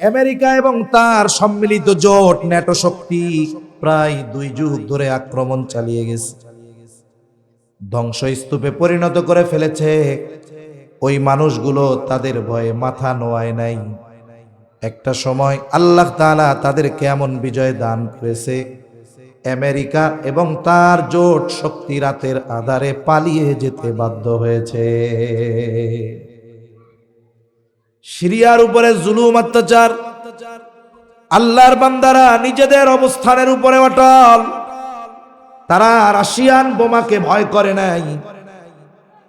America এবং তার সম্মিলিত জোট ন্যাটো শক্তি প্রায় 2 যুগ ধরে আক্রমণ চালিয়ে গেছে, ধ্বংসস্তূপে পরিণত করে ফেলেছে। ওই মানুষগুলো তাদের ভয়ে মাথা নোয়ায় নাই। একটা সময় আল্লাহ তাআলা তাদেরকে এমন বিজয় দান করেছে, আমেরিকা এবং তার জোট শক্তি রাতের আধারে পালিয়ে যেতে বাধ্য হয়েছে। সিরিয়ার উপরে জুলুম অত্যাচার, আল্লাহর বান্দারা নিজেদের অবস্থানের উপরে অটল। তারা রাশিয়ান বোমাকে ভয় করে নাই,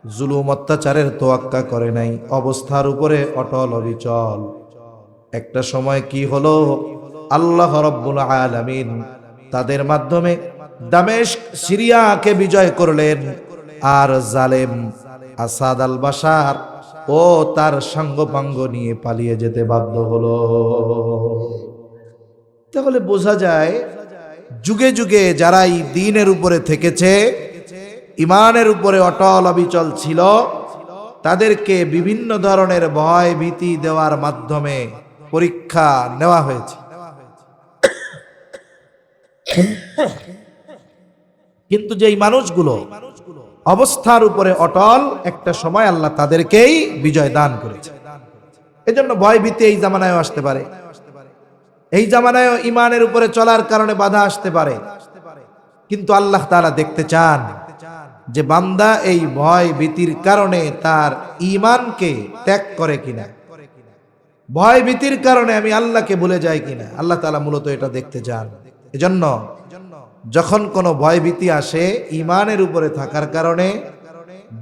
জুলুম অত্যাচারের তোয়াক্কা করে নাই, অবস্থার উপরে অটল অবিচল। একটা সময় কি হলো, আল্লাহ রাব্বুল আলামিন তাদের মাধ্যমে দামেস্ক সিরিয়াকে বিজয় করলেন, আর জালেম আসাদ আল বাশার ও তার সাঙ্গপাঙ্গ নিয়ে পালিয়ে যেতে বাধ্য হলো। তাহলে বোঝা যায় যুগে যুগে যারাই দ্বীনের উপরে থেকেছে, ঈমানের উপরে অটল অবিচল ছিল, তাদেরকে বিভিন্ন ধরনের ভয় ভীতি দেওয়ার মাধ্যমে পরীক্ষা নেওয়া হয়েছে। কিন্তু যেই মানুষগুলো অবস্থার উপরে অটল, একটা সময় আল্লাহ তাদেরকেই বিজয় দান করেছে। এজন্য ভয় ভীতি এই জামানায়ও আসতে পারে, এই জামানায়ও ঈমানের উপরে চলার কারণে বাধা আসতে পারে, কিন্তু আল্লাহ তাআলা দেখতে চান যে বান্দা এই ভয় ভীতির কারণে তার ঈমানকে ত্যাগ করে কিনা, ভয় ভীতির কারণে আমি আল্লাহকে ভুলে যাই কিনা। আল্লাহ তাআলা মূলত এটা দেখতে চান। এজন্য যখন কোনো ভয় ভীতি আসে, ঈমানের উপরে থাকার কারণে,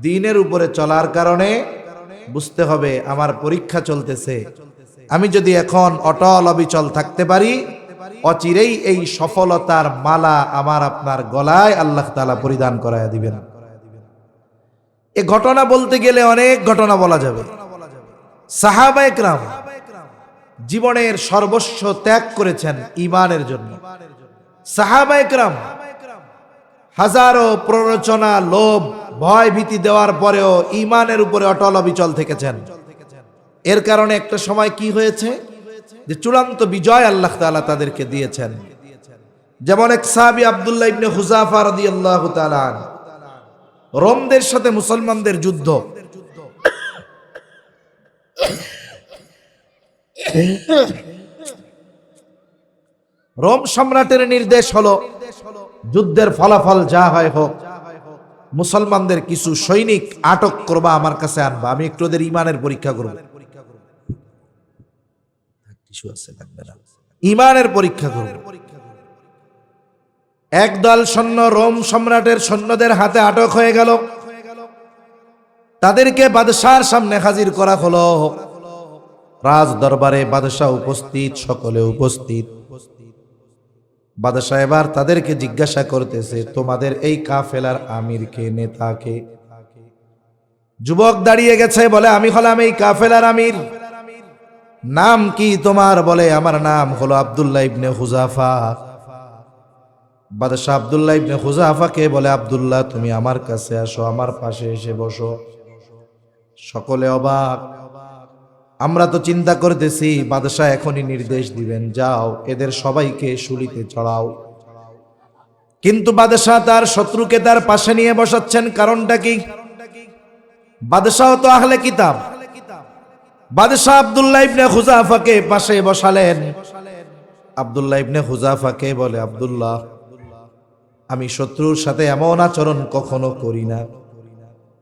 দ্বীনের উপরে চলার কারণে, বুঝতে হবে আমার পরীক্ষা চলতেছে। আমি যদি এখন অটল অবিচল থাকতে পারি, অচিরেই এই সফলতার মালা আমার আপনার গলায় আল্লাহ তাআলা পরিধান করায়া দিবেন। এ ঘটনা বলতে গেলে অনেক ঘটনা বলা যাবে। সাহাবায়ে কেরাম জীবনের সর্বস্ব ত্যাগ করেছেন ঈমানের জন্য। সাহাবায়ে কেরাম হাজারো প্ররোচনা, লোভ, ভয় ভীতি দেওয়ার পরেও ঈমানের উপরে অটল অবিচল থেকেছেন। এর কারণে একটা সময় কি হয়েছে যে চূড়ান্ত বিজয় আল্লাহ তাআলা তাদেরকে দিয়েছেন। যেমন এক সাহাবী আব্দুল্লাহ ইবনে হুযাফা রাদিয়াল্লাহু তাআলা, রোমদের সাথে মুসলমানদের যুদ্ধ, রোম সম্রাটের নির্দেশ হলো যুদ্ধের ফলাফল যা হয় হোক, মুসলমানদের কিছু সৈনিক আটক করবা, আমার কাছে আনবা, আমি একটু ওদের ঈমানের পরীক্ষা করব। ঈমানের পরীক্ষা করব। একদল সৈন্য রোম সম্রাটের সৈন্যদের হাতে আটক হয়ে গেল। তাদেরকে বাদশার সামনে হাজির করা হলো। রাজ দরবারে বাদশা উপস্থিত, সকলে উপস্থিত। বাদশা এবার তাদেরকে জিজ্ঞাসা করতেছে, তোমাদের এই কাফেলার আমিরকে, নেতাকে? যুবক দাঁড়িয়ে গেছে, বলে আমি হলাম এই কাফেলার আমির। নাম কি তোমার? বলে আমার নাম হলো আব্দুল্লাহ ইবনে হুযাফা। বাদশা আব্দুল্লাহ ইবনে হুযাফাকে বলে, আব্দুল্লাহ তুমি আমার কাছে আসো, আমার পাশে এসে বসো। সকলে অবাক। আমরা তো চিন্তা করতেছি বাদশা এখনই নির্দেশ দিবেন, যাও এদের সবাইকে শুলিতে চড়াও। কিন্তু বাদশা তার শত্রুকে তার পাশে নিয়ে বসাচ্ছেন, কারণটা কি? বাদশাহ তো আহলে কিতাব। বাদশাহ আব্দুল্লাহ ইবনে হুযাফাকে পাশে বসালেন। আব্দুল্লাহ ইবনে হুযাফাকে বলে, আব্দুল্লাহ আমি শত্রুর সাথে এমন আচরণ কখনো করি না,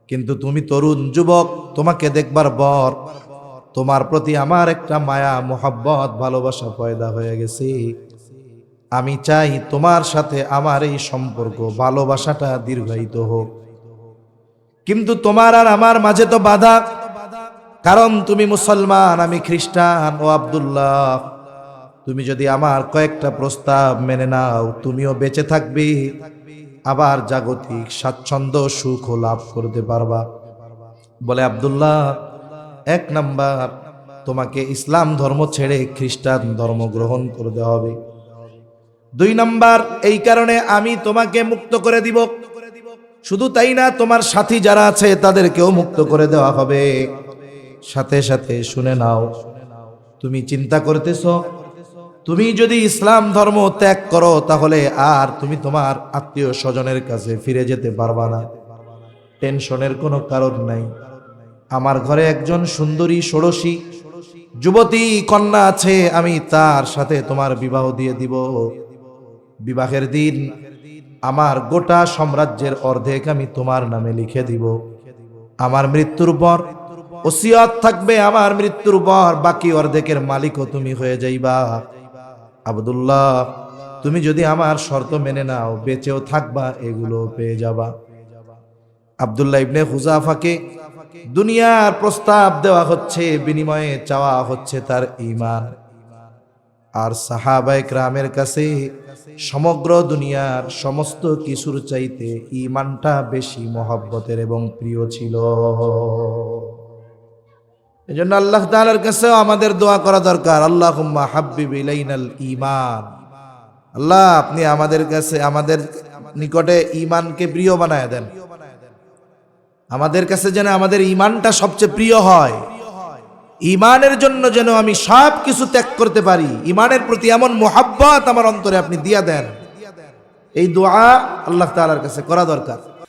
কিন্তু তুমি তরুণ যুবক, তোমাকে দেখবার পর তোমার প্রতি আমার একটা মায়া, মোহাব্বত, ভালোবাসা পয়দা হয়ে গেছে। আমি চাই তোমার সাথে আমার এই সম্পর্ক, ভালোবাসাটা দীর্ঘায়িত হোক। কিন্তু তোমার আর আমার মাঝে তো বাধা, কারণ তুমি মুসলমান, আমি খ্রিস্টান। ও আব্দুল্লাহ, তুমি যদি আমার কয়েকটা প্রস্তাব মেনে নাও, তুমিও বেঁচে থাকবে, আবার জাগতিক স্বাচ্ছন্দ্য সুখ লাভ করতে পারবা। বলে, আব্দুল্লাহ, এক নাম্বার, তোমাকে ইসলাম ধর্ম ছেড়ে খ্রিস্টান ধর্ম গ্রহণ করতে হবে। 2 নাম্বার, এই কারণে আমি তোমাকে মুক্ত করে দিব। শুধু তাই না, তোমার সাথী যারা আছে তাদেরকেও মুক্ত করে দেওয়া হবে। সাথে সাথে শুনে নাও, তুমি চিন্তা করতেছ তুমি যদি ইসলাম ধর্ম ত্যাগ করো তাহলে আর তুমি তোমার আত্মীয় স্বজনের কাছে ফিরে যেতে পারবা না। টেনশনের কোনো কারণ নাই। আমার ঘরে একজন সুন্দরী ষোড়শী যুবতী কন্যা আছে, আমি তার সাথে তোমার বিবাহ দিয়ে দিব। বিবাহের দিন আমার গোটা সাম্রাজ্যের অর্ধেক আমি তোমার নামে লিখে দিব। আমার মৃত্যুর পর ওসিয়ত থাকবে, আমার মৃত্যুর পর বাকি অর্ধেকের মালিকও তুমি হয়ে যাইবা। আব্দুল্লাহ, তুমি যদি আমার শর্ত মেনে নাও, বেঁচেও থাকবা, এগুলো পেয়ে যাবা। আব্দুল্লাহ ইবনে হুযাফাকে দুনিয়ার প্রস্তাব দেওয়া হচ্ছে, বিনিময়ে চাওয়া হচ্ছে তার ঈমান। আর সাহাবায়ে কেরামের কাছে সমগ্র দুনিয়ার সমস্ত কিছুর চাইতে ঈমানটা বেশি মহব্বতের এবং প্রিয় ছিল। এজন্য আল্লাহ তাআলার কাছে আমাদের দোয়া করা দরকার, আল্লাহুম্মা হাব্বিব ইলাইনাল ঈমান। আল্লাহ, আপনি আমাদের কাছে, আমাদের নিকটে ঈমানকে প্রিয় বানায় দেন। আমাদের কাছে যেন আমাদের ঈমানটা সবচেয়ে প্রিয় হয়। ঈমানের জন্য যেন আমি সব কিছু ত্যাগ করতে পারি। ঈমানের প্রতি এমন মুহাব্বত আমার অন্তরে আপনি দিয়া দেন। এই দোয়া আল্লাহ তাআলার কাছে করা দরকার।